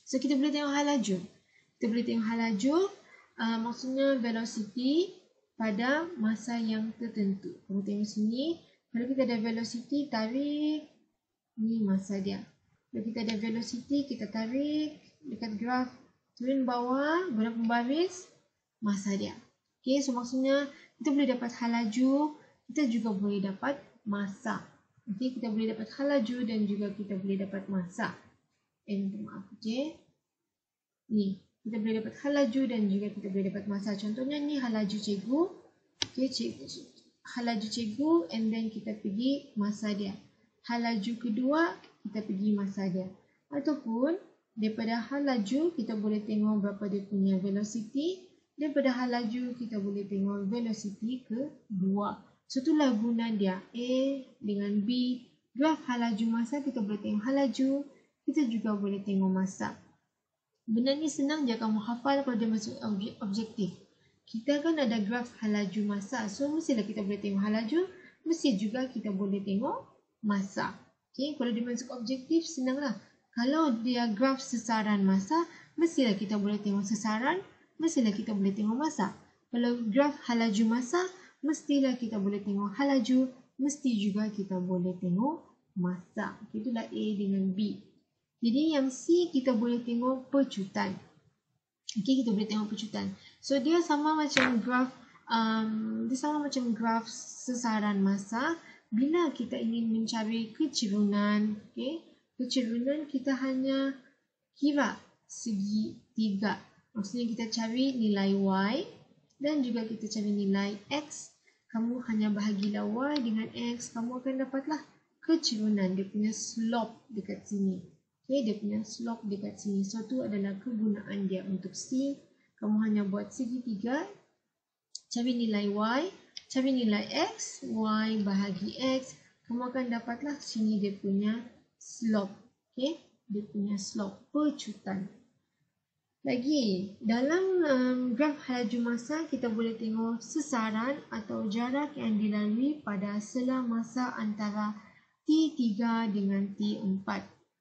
So kita boleh tengok hal laju. Kita boleh tengok hal laju, maksudnya velocity pada masa yang tertentu. Kamu tengok sini, kalau kita ada velocity, tarik, ni masa dia. Kalau kita ada velocity, kita tarik dekat graf, turun bawah, berapa baris, masa dia. Okay, so maksudnya kita boleh dapat hal laju, kita juga boleh dapat masa. Okay, kita boleh dapat hal laju dan juga kita boleh dapat masa. Minta maaf, okay. Ni, kita boleh dapat hal laju dan juga kita boleh dapat masa. Contohnya ni hal laju cikgu. Okay, hal laju cikgu and then kita pergi masa dia. Hal laju kedua, kita pergi masa dia. Ataupun daripada hal laju, kita boleh tengok berapa dia punya velocity. Daripada hal laju, kita boleh tengok velocity kedua. So, itulah guna dia. A dengan B. Graf hal laju masa, kita boleh tengok hal laju. Kita juga boleh tengok masa. Benda ni senang je kamu hafal kalau dia masuk objektif. Kita kan ada graf hal laju masa. So, mestilah kita boleh tengok hal laju. Mesti juga kita boleh tengok masa. Okay, kalau dia masuk objektif, senanglah. Kalau dia graf sesaran masa, mestilah kita boleh tengok sesaran. Mestilah kita boleh tengok masa. Kalau graf hal laju masa, mestilah kita boleh tengok hal laju. Mesti juga kita boleh tengok masa. Okay, itulah A dengan B. Jadi yang C kita boleh tengok pecutan. Okay, kita boleh tengok pecutan. So dia sama macam graf sesaran masa. Bila kita ingin mencari kecerunan, okay, kecerunan kita hanya kira segi 3. Maksudnya kita cari nilai Y dan juga kita cari nilai X. Kamu hanya bahagilah Y dengan X, kamu akan dapatlah kecerunan, dia punya slope dekat sini. Okay, dia punya slope dekat sini. So, itu adalah kegunaan dia untuk C. Kamu hanya buat segitiga, cari nilai Y, cari nilai X, Y bahagi X. Kamu akan dapatlah sini dia punya slope. Okay, dia punya slope, pecutan. Lagi, dalam graf hal laju masa, kita boleh tengok sesaran atau jarak yang dilalui pada sela masa antara T3 dengan T4.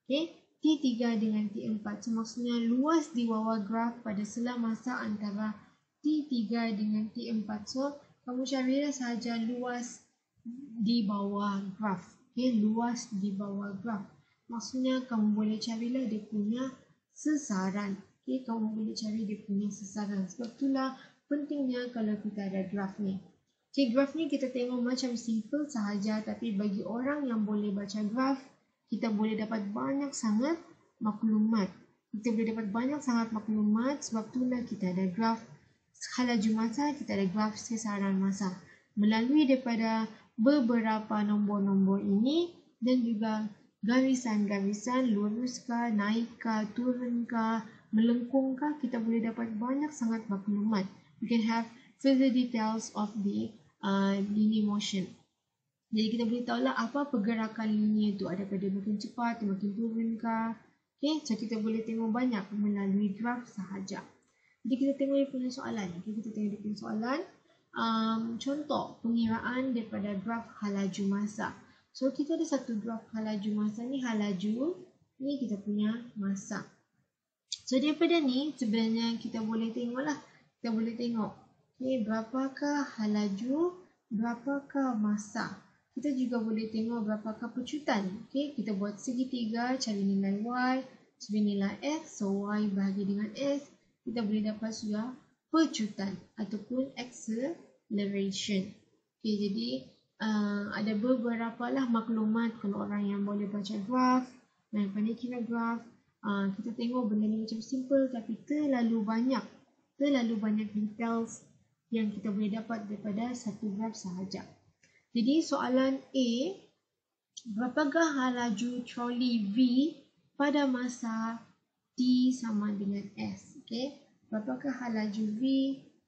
Okay, T3 dengan T4. So, maksudnya luas di bawah graf pada sela masa antara T3 dengan T4. So, kamu carilah sahaja luas di bawah graf. Okay, luas di bawah graf. Maksudnya, kamu boleh carilah dia punya sesaran. Okay, kamu boleh cari dia punya sesaran. Sebab itulah pentingnya kalau kita ada graf ni. Okay, graf ni kita tengok macam simple sahaja. Tapi bagi orang yang boleh baca graf, kita boleh dapat banyak sangat maklumat. Kita boleh dapat banyak sangat maklumat sebab itulah kita ada graf hal laju masa, kita ada graf sesaran masa. Melalui daripada beberapa nombor-nombor ini dan juga garisan-garisan, luruskah, naikkah, turunkah, melengkungkah, kita boleh dapat banyak sangat maklumat. You can have further details of the linear motion. Jadi kita boleh tahulah apa pergerakan linear itu. Adakah dia makin cepat, dia makin turunkah. Okay, so kita boleh tengok banyak melalui graf sahaja. Jadi kita tengok dia punya soalan. Okay, kita tengok dia punya soalan. Contoh pengiraan daripada graf hal laju masa. So kita ada satu graf hal laju masa ni hal laju. Ni kita punya masa. So daripada ni sebenarnya kita boleh tengoklah. Kita boleh tengok. Okay, berapakah hal laju, berapakah masa. Kita juga boleh tengok berapakah pecutan. Okay, kita buat segitiga, cari nilai Y, cari nilai X. So, Y bahagi dengan X. Kita boleh dapat sudah pecutan ataupun acceleration. Okay, jadi ada beberapa lah maklumat kalau orang yang boleh baca graf, yang pandai kira graf. Kita tengok benda ni macam simple tapi terlalu banyak details yang kita boleh dapat daripada satu graf sahaja. Jadi soalan A, berapakah hal laju troli V pada masa T sama dengan S? Okay. Berapakah hal laju V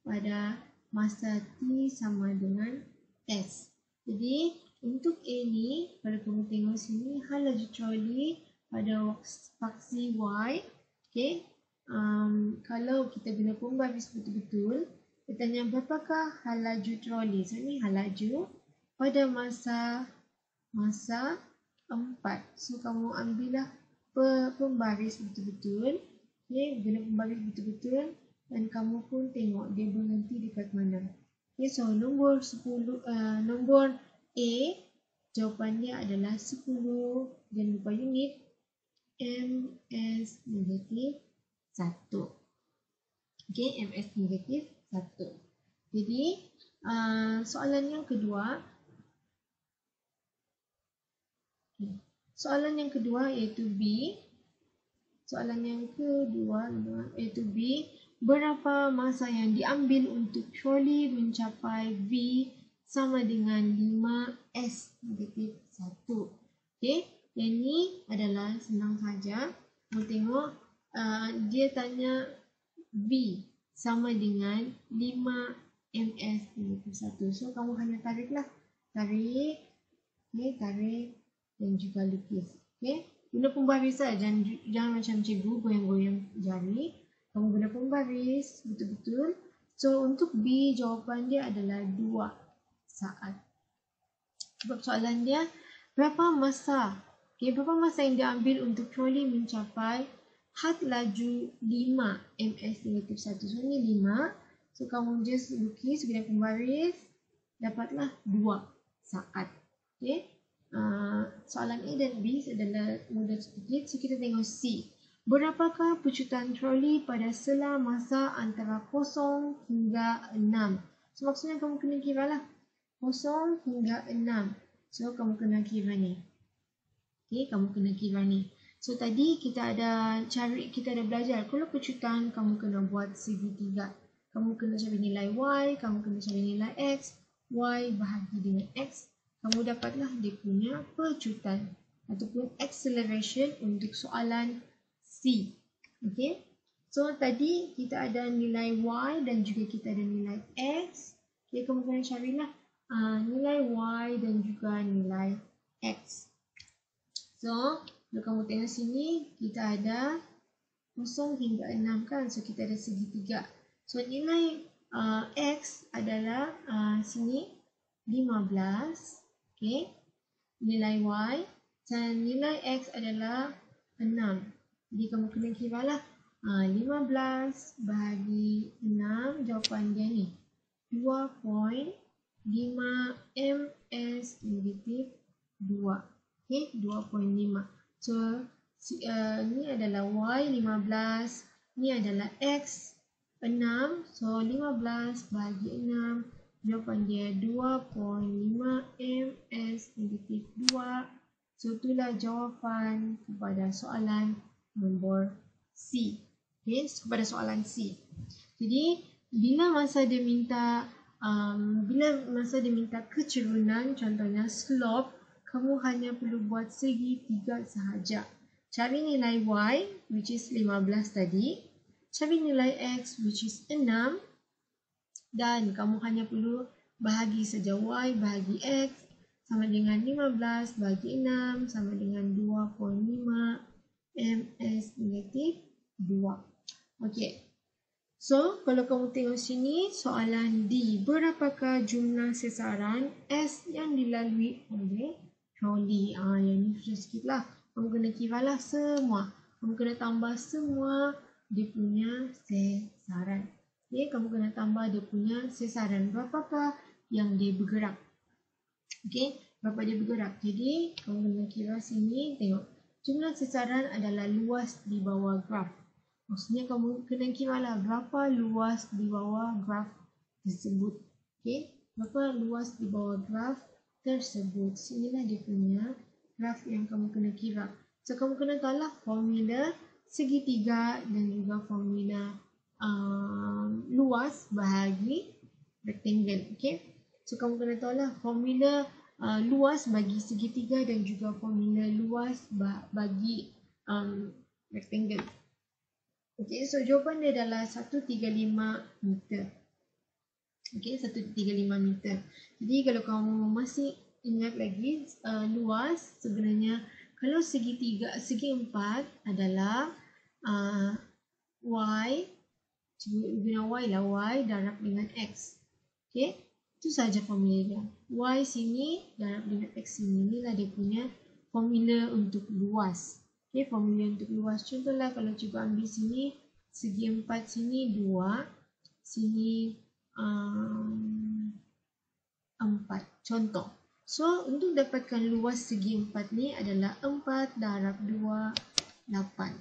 pada masa T sama dengan S? Jadi untuk A ni, kalau kamu tengok sini, hal laju troli pada faksi Y. Okay. Kalau kita guna pembaris betul-betul, kita tanya berapakah hal laju troli. So ni hal laju pada masa 4. So, kamu ambillah pembaris betul-betul. Okay, guna pembaris betul-betul dan kamu pun tengok dia berhenti dekat mana. Okay, so nombor 10, nombor A, jawapannya adalah 10. Jangan lupa unit. MS negatif 1. Okay, MS negatif 1. Jadi, soalan yang kedua. Soalan yang kedua iaitu B. Soalan yang kedua iaitu B. Berapa masa yang diambil untuk troli mencapai V sama dengan 5S negatif 1. Okay, yang ni adalah senang saja. Kamu tengok, dia tanya V sama dengan 5MS negatif 1. So, kamu hanya tariklah. Tarik, okay, tarik dan juga lukis. Okay, guna pembaris saja. Jangan macam cikgu goyang-goyang jari. Kamu guna pembaris betul-betul. So, untuk B, jawapan dia adalah 2 saat. Sebab soalan dia, berapa masa? Okay, berapa masa yang diambil untuk troli mencapai had laju 5 ms negatif 1. So, ni 5. So, kamu just lukis guna pembaris. Dapatlah 2 saat. Okay. Soalan A dan B adalah mudah sedikit. So, kita tengok C. Berapakah pecutan troli pada sela masa antara 0 hingga 6? So, maksudnya kamu kena kira lah. 0 hingga 6. So, kamu kena kira ni. Okay, kamu kena kira ni. So, tadi kita ada belajar. Kalau pecutan, kamu kena buat segitiga. Kamu kena cari nilai Y, kamu kena cari nilai X. Y bahagi dengan X. Kamu dapatlah dia punya pecutan ataupun acceleration untuk soalan C. Okay. So, tadi kita ada nilai Y dan juga kita ada nilai X. Okay, kamu kena carilah nilai Y dan juga nilai X. So, kalau kamu tengok sini, kita ada 0 hingga 6 kan. So, kita ada segitiga. So, nilai X adalah sini 15. Okay. Nilai Y dan nilai X adalah 6. Jadi, kamu kena kira lah. 15 bahagi 6, jawapan dia ni. 2.5 ms negatif 2. Okay, 2.5. So, ni adalah Y 15. Ni adalah X 6. So, 15 bahagi 6. Jawapan dia 2.5 ms negatif 2. So, itulah jawapan kepada soalan nombor C. Okay, so pada soalan C. Jadi, bila masa dia minta kecerunan, contohnya slope, kamu hanya perlu buat segitiga sahaja. Cari nilai Y, which is 15 tadi. Cari nilai X, which is 6. Dan kamu hanya perlu bahagi saja Y bahagi X. Sama dengan 15 bahagi 6. Sama dengan 2.5 ms negatif 2. Okey. So, kalau kamu tengok sini, soalan D. Berapakah jumlah sesaran S yang dilalui oleh troli? Yang ni susah sikit lah. Kamu kena kira lah semua. Kamu kena tambah semua dia punya sesaran. Okay, kamu kena tambah dia punya sesaran. Berapakah yang dia bergerak? Okay, berapa dia bergerak? Jadi, kamu kena kira sini. Tengok. Jumlah sesaran adalah luas di bawah graf. Maksudnya kamu kena kira lah berapa luas di bawah graf tersebut. Okay, berapa luas di bawah graf tersebut. Sinilah dia punya graf yang kamu kena kira. So, kamu kena tahu lah formula segitiga dan juga formula luas bahagi rectangle. Okay, so kamu kena tahu lah formula luas bagi segitiga dan juga formula luas bagi rectangle. Okay, so jawapan dia adalah 135 meter. Okay, 135 meter. Jadi kalau kamu masih ingat lagi luas, sebenarnya kalau segi empat adalah Y, guna Y lah, Y darab dengan X. Okay, itu saja formula dia. Y sini darab dengan X sini. Inilah dia punya formula untuk luas. Okay, formula untuk luas. Contohlah kalau cikgu ambil sini, segi 4 sini 2, sini 4. Contoh. So, untuk dapatkan luas segi 4 ni adalah 4 darab 2, 8.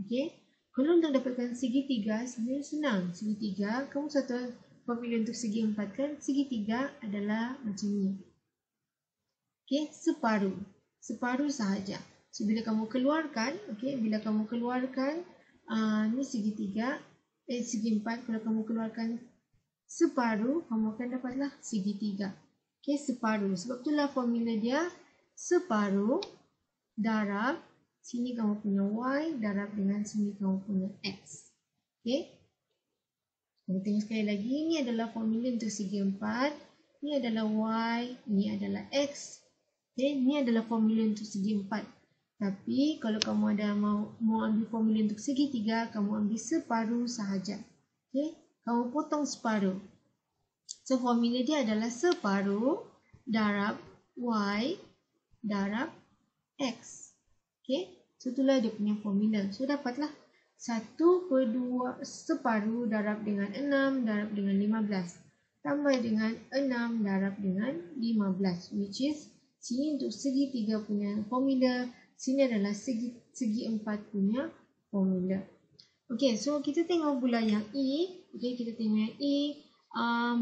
Okay. Kalau untuk dapatkan segi 3, sebenarnya senang. Segi 3, kamu satu formula untuk segi 4 kan? Segi 3 adalah macam ni. Okay, separuh. Separuh sahaja. So, bila kamu keluarkan, okay, bila kamu keluarkan, ni segi 3, segi 4, kalau kamu keluarkan separuh, kamu akan dapatlah segi 3. Okay, separuh. Sebab itulah formula dia separuh darab, sini kamu punya Y, darab dengan sini kamu punya X. Okay. Kita tengok sekali lagi, ini adalah formula untuk segi 4, ini adalah Y, ini adalah X. Okay, ini adalah formula untuk segi 4. Tapi kalau kamu ada mau ambil formula untuk segi 3, kamu ambil separuh sahaja. Okay, kamu potong separuh. So, formula dia adalah separuh darab Y darab X. Okay, so itulah dia punya formula. So, dapatlah 1/2 separuh darab dengan 6 darab dengan 15. Tambah dengan 6 darab dengan 15. Which is, sini untuk segi 3 punya formula. Sini adalah segi 4 punya formula. Okey, so kita tengok pula yang E. Okey, kita tengok yang E.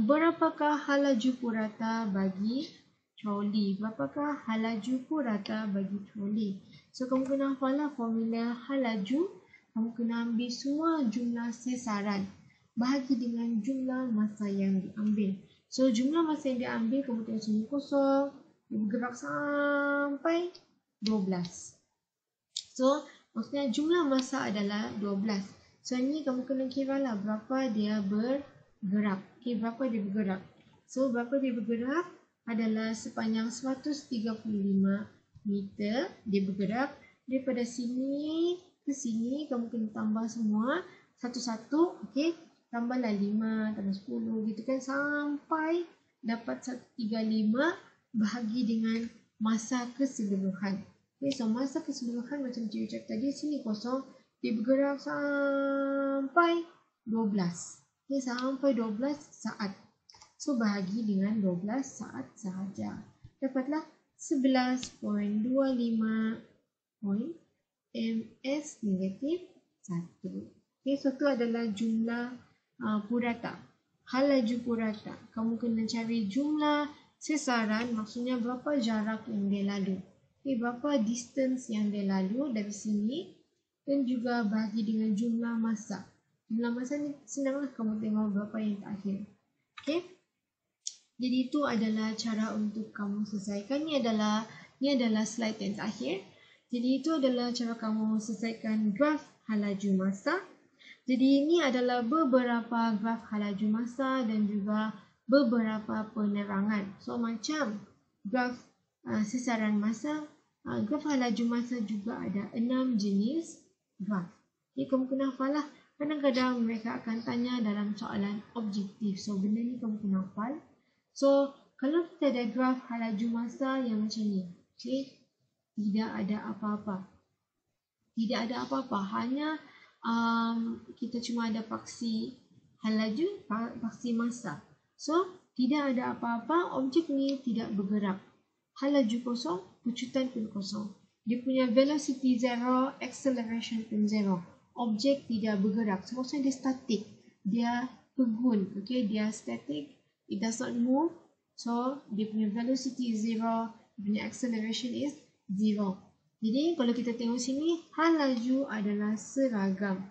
Berapakah halaju purata bagi troli? Berapakah halaju purata bagi troli? So, kamu kena hafal lah formula halaju. Kamu kena ambil semua jumlah sasaran. Bahagi dengan jumlah masa yang diambil. So, jumlah masa yang diambil, kamu tengok sini kosong. Dia bergerak sampai 12. So, maksudnya jumlah masa adalah 12. So, ni kamu kena kira lah berapa dia bergerak. Okay, berapa dia bergerak. So, berapa dia bergerak adalah sepanjang 135 meter dia bergerak. Daripada sini ke sini, kamu kena tambah semua satu-satu. Okay, tambahlah 5, tambah 10 gitu kan sampai dapat 135 bahagi dengan masa keseluruhan. Okay, so masa keseluruhan macam cikgu cakap tadi, sini kosong, dia bergerak sampai 12. Okay, sampai 12 saat. So, bahagi dengan 12 saat sahaja. Dapatlah 11.25 ms negatif 1. Okay, so itu adalah jumlah purata. Halaju purata. Kamu kena cari jumlah sasaran, maksudnya berapa jarak yang dia lalu. Okay, berapa distance yang dia lalu dari sini. Dan juga bahagi dengan jumlah masa. Jumlah masa ni senanglah kamu tengok berapa yang terakhir. Okay. Jadi itu adalah cara untuk kamu selesaikan. Ini adalah slide yang terakhir. Jadi itu adalah cara kamu selesaikan graf halaju masa. Jadi ini adalah beberapa graf halaju masa dan juga beberapa penerangan. So, macam graf sasaran masa, graf halaju masa juga ada 6 jenis graf. Jadi, kamu kena hafal lah. Kadang-kadang mereka akan tanya dalam soalan objektif. So, benda ni kamu kena hafal. So, kalau kita ada graf halaju masa yang macam ni, okay, tidak ada apa-apa. Tidak ada apa-apa. Hanya kita cuma ada paksi halaju, paksi masa. So, tidak ada apa-apa, objek ni tidak bergerak. Halaju kosong, pecutan pun kosong. Dia punya velocity 0, acceleration pun 0. Objek tidak bergerak. So, maksudnya dia static. Dia pegun. Okay, dia static. It does not move. So, dia punya velocity is 0. Dia punya acceleration is 0. Jadi, kalau kita tengok sini, halaju adalah seragam.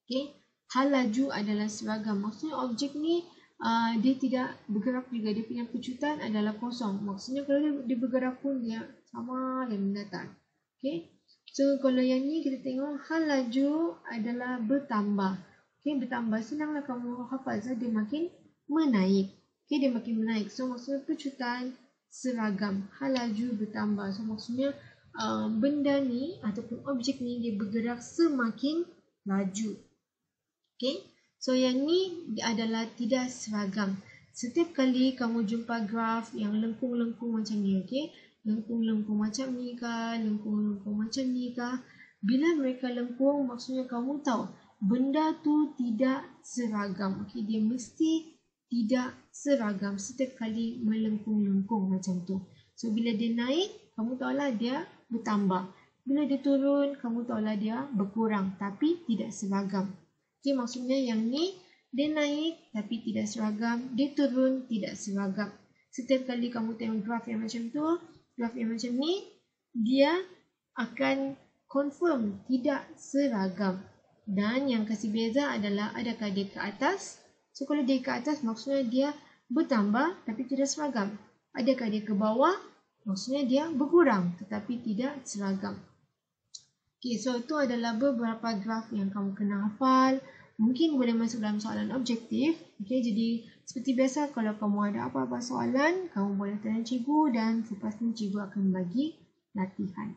Okay, halaju adalah seragam. Maksudnya objek ni dia tidak bergerak juga. Dia punya pecutan adalah kosong. Maksudnya kalau dia bergerak pun dia sama dan mendatar. Okay, so kalau yang ni kita tengok halaju adalah bertambah. Okay, bertambah. Senanglah kamu hafal. So, dia makin menaik. Okay, dia makin menaik. So, maksudnya pecutan seragam. Halaju bertambah. So, maksudnya benda ni ataupun objek ni dia bergerak semakin laju. Okay, so yang ni adalah tidak seragam. Setiap kali kamu jumpa graf yang lengkung-lengkung macam ni, okay, lengkung-lengkung macam ni kah, lengkung-lengkung macam ni kah. Bila mereka lengkung, maksudnya kamu tahu benda tu tidak seragam. Okey, dia mesti tidak seragam setiap kali melengkung-lengkung macam tu. So, bila dia naik, kamu tahulah dia bertambah. Bila dia turun, kamu tahulah dia berkurang tapi tidak seragam. Okey, maksudnya yang ni dia naik tapi tidak seragam, dia turun tidak seragam. Setiap kali kamu tengok graf yang macam tu, graf yang macam ni, dia akan confirm tidak seragam. Dan yang kasih beza adalah adakah dia ke atas. So, kalau dia ke atas, maksudnya dia bertambah tapi tidak seragam. Adakah dia ke bawah, maksudnya dia berkurang tetapi tidak seragam. Okay, so itu adalah beberapa graf yang kamu kena hafal. Mungkin boleh masuk dalam soalan objektif. Okay, jadi seperti biasa kalau kamu ada apa-apa soalan, kamu boleh tanya cikgu dan selepas ni cikgu akan bagi latihan.